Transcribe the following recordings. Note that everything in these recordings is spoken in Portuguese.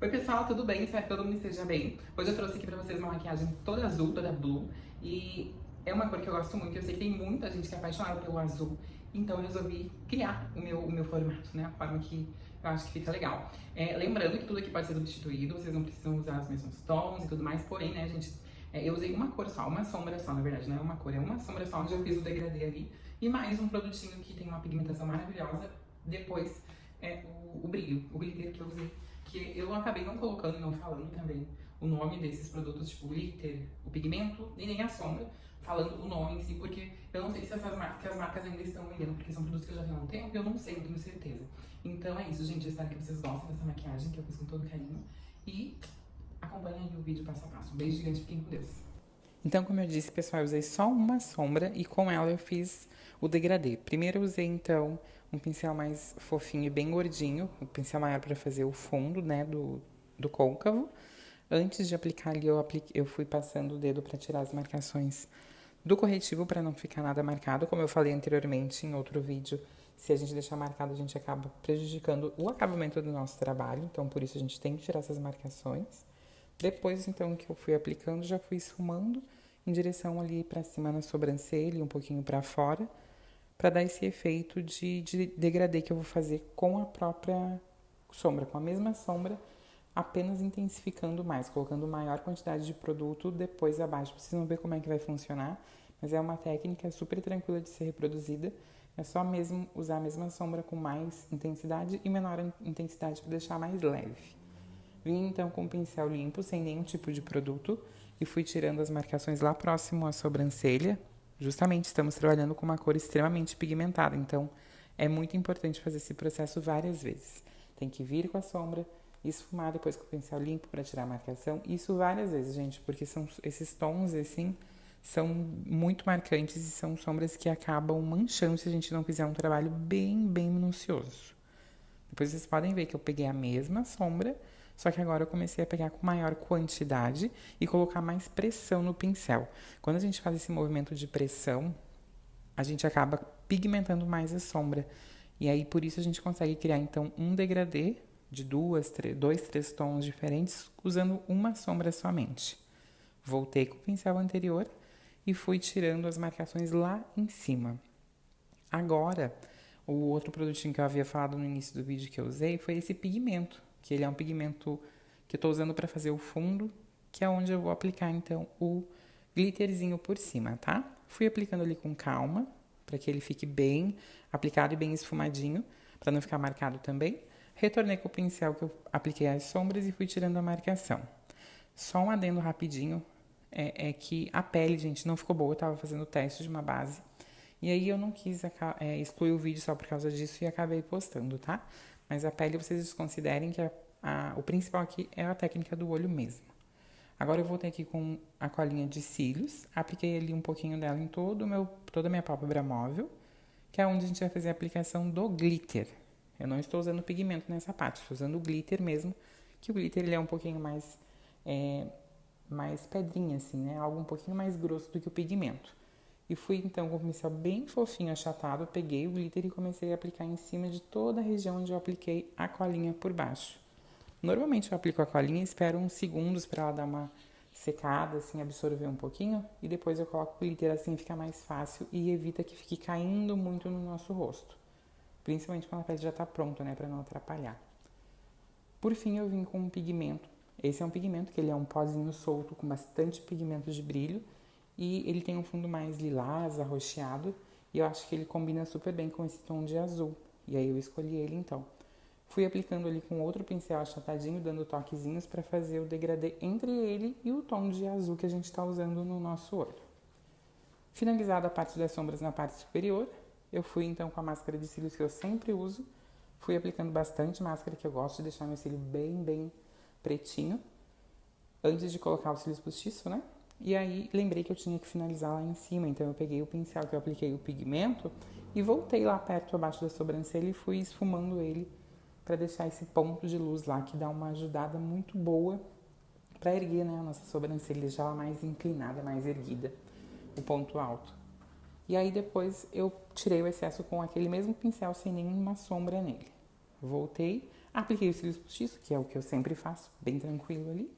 Oi pessoal, tudo bem? Espero que todo mundo esteja bem. Hoje eu trouxe aqui pra vocês uma maquiagem toda azul, toda blue. E é uma cor que eu gosto muito, eu sei que tem muita gente que é apaixonada pelo azul. Então eu resolvi criar o meu formato, né? A forma que eu acho que fica legal. Lembrando que tudo aqui pode ser substituído, vocês não precisam usar os mesmos tons e tudo mais. Porém, né, gente, eu usei uma cor só, uma sombra só, na verdade, não é uma cor, é uma sombra só, onde eu fiz o degradê ali. E mais um produtinho que tem uma pigmentação maravilhosa. Depois, o brilho, o glitter que eu usei, que eu acabei não colocando, não falando também o nome desses produtos, tipo o glitter, o pigmento e nem a sombra, falando o nome em si, porque eu não sei se as marcas ainda estão vendendo, porque são produtos que eu já tenho há um tempo e eu não sei, não tenho certeza. Então é isso, gente, eu espero que vocês gostem dessa maquiagem, que eu fiz com todo carinho, e acompanhem aí o vídeo passo a passo. Um beijo gigante, fiquem com Deus. Então, como eu disse, pessoal, eu usei só uma sombra e com ela eu fiz o degradê. Primeiro eu usei, então, um pincel mais fofinho e bem gordinho, o pincel maior para fazer o fundo, né, do côncavo. Antes de aplicar ali, eu fui passando o dedo para tirar as marcações do corretivo para não ficar nada marcado. Como eu falei anteriormente em outro vídeo, se a gente deixar marcado, a gente acaba prejudicando o acabamento do nosso trabalho. Então, por isso, a gente tem que tirar essas marcações. Depois, então, que eu fui aplicando, já fui esfumando em direção ali para cima na sobrancelha e um pouquinho para fora, para dar esse efeito de degradê que eu vou fazer com a própria sombra, com a mesma sombra, apenas intensificando mais, colocando maior quantidade de produto depois abaixo. Vocês vão ver como é que vai funcionar, mas é uma técnica super tranquila de ser reproduzida. É só mesmo usar a mesma sombra com mais intensidade e menor intensidade para deixar mais leve. Vim então com o pincel limpo, sem nenhum tipo de produto, e fui tirando as marcações lá próximo à sobrancelha. Justamente estamos trabalhando com uma cor extremamente pigmentada, então é muito importante fazer esse processo várias vezes. Tem que vir com a sombra, esfumar depois com o pincel limpo para tirar a marcação. Isso várias vezes, gente, porque são esses tons assim são muito marcantes e são sombras que acabam manchando se a gente não fizer um trabalho bem, bem minucioso. Depois vocês podem ver que eu peguei a mesma sombra, só que agora eu comecei a pegar com maior quantidade e colocar mais pressão no pincel. Quando a gente faz esse movimento de pressão, a gente acaba pigmentando mais a sombra. E aí, por isso, a gente consegue criar, então, um degradê de dois, três tons diferentes, usando uma sombra somente. Voltei com o pincel anterior e fui tirando as marcações lá em cima. Agora, o outro produtinho que eu havia falado no início do vídeo que eu usei foi esse pigmento, que ele é um pigmento que eu estou usando para fazer o fundo, que é onde eu vou aplicar, então, o glitterzinho por cima, tá? Fui aplicando ali com calma, para que ele fique bem aplicado e bem esfumadinho, para não ficar marcado também. Retornei com o pincel que eu apliquei as sombras e fui tirando a marcação. Só um adendo rapidinho, é que a pele, gente, não ficou boa. Eu tava fazendo o teste de uma base. E aí eu não quis excluir o vídeo só por causa disso e acabei postando, tá? Mas a pele, vocês desconsiderem que o principal aqui é a técnica do olho mesmo. Agora eu voltei aqui com a colinha de cílios, apliquei ali um pouquinho dela em toda a minha pálpebra móvel, que é onde a gente vai fazer a aplicação do glitter. Eu não estou usando pigmento nessa parte, estou usando o glitter mesmo, que o glitter ele é um pouquinho mais pedrinha, assim, né? Algo um pouquinho mais grosso do que o pigmento. E fui então com o pincel bem fofinho, achatado, peguei o glitter e comecei a aplicar em cima de toda a região onde eu apliquei a colinha por baixo. Normalmente eu aplico a colinha e espero uns segundos para ela dar uma secada, assim, absorver um pouquinho. E depois eu coloco o glitter, assim fica mais fácil e evita que fique caindo muito no nosso rosto. Principalmente quando a pele já está pronta, né, para não atrapalhar. Por fim eu vim com um pigmento. Esse é um pigmento que ele é um pozinho solto com bastante pigmento de brilho. E ele tem um fundo mais lilás, arroxeado. E eu acho que ele combina super bem com esse tom de azul. E aí eu escolhi ele então. Fui aplicando ali com outro pincel achatadinho, dando toquezinhos para fazer o degradê entre ele e o tom de azul que a gente está usando no nosso olho. Finalizada a parte das sombras na parte superior, eu fui então com a máscara de cílios que eu sempre uso. Fui aplicando bastante máscara, que eu gosto de deixar meu cílio bem, bem pretinho, antes de colocar o cílios postiço, né? E aí lembrei que eu tinha que finalizar lá em cima, então eu peguei o pincel que eu apliquei o pigmento e voltei lá perto, abaixo da sobrancelha, e fui esfumando ele para deixar esse ponto de luz lá, que dá uma ajudada muito boa para erguer, né, a nossa sobrancelha, deixar ela mais inclinada, mais erguida, o ponto alto. E aí depois eu tirei o excesso com aquele mesmo pincel, sem nenhuma sombra nele. Voltei, Apliquei os cílios postiços, que é o que eu sempre faço, bem tranquilo ali.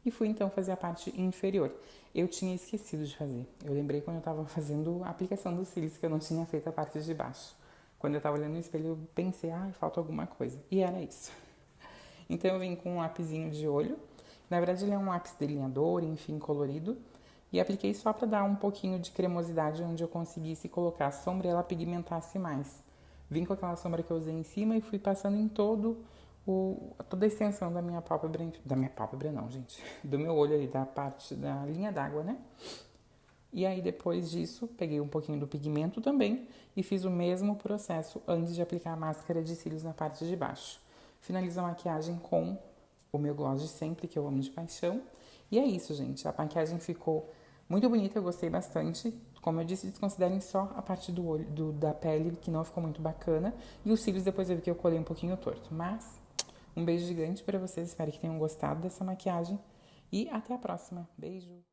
E fui então fazer a parte inferior. Eu tinha esquecido de fazer. Eu lembrei quando eu estava fazendo a aplicação dos cílios que eu não tinha feito a parte de baixo. Quando eu estava olhando no espelho, eu pensei, falta alguma coisa. E era isso. Então eu vim com um lapisinho de olho. Na verdade ele é um lápis delineador, enfim, colorido. E apliquei só para dar um pouquinho de cremosidade onde eu conseguisse colocar a sombra e ela pigmentasse mais. Vim com aquela sombra que eu usei em cima e fui passando em toda a extensão da minha pálpebra. Da minha pálpebra não, gente. Do meu olho ali, da parte da linha d'água, né? E aí depois disso, peguei um pouquinho do pigmento também e fiz o mesmo processo antes de aplicar a máscara de cílios na parte de baixo. Finalizo a maquiagem com o meu gloss de sempre, que eu amo de paixão. E é isso, gente. A maquiagem ficou muito bonita, eu gostei bastante. Como eu disse, desconsiderem só a parte do olho, da pele, que não ficou muito bacana. E os cílios depois eu vi que eu colei um pouquinho torto. Mas, um beijo gigante pra vocês. Espero que tenham gostado dessa maquiagem. E até a próxima. Beijo!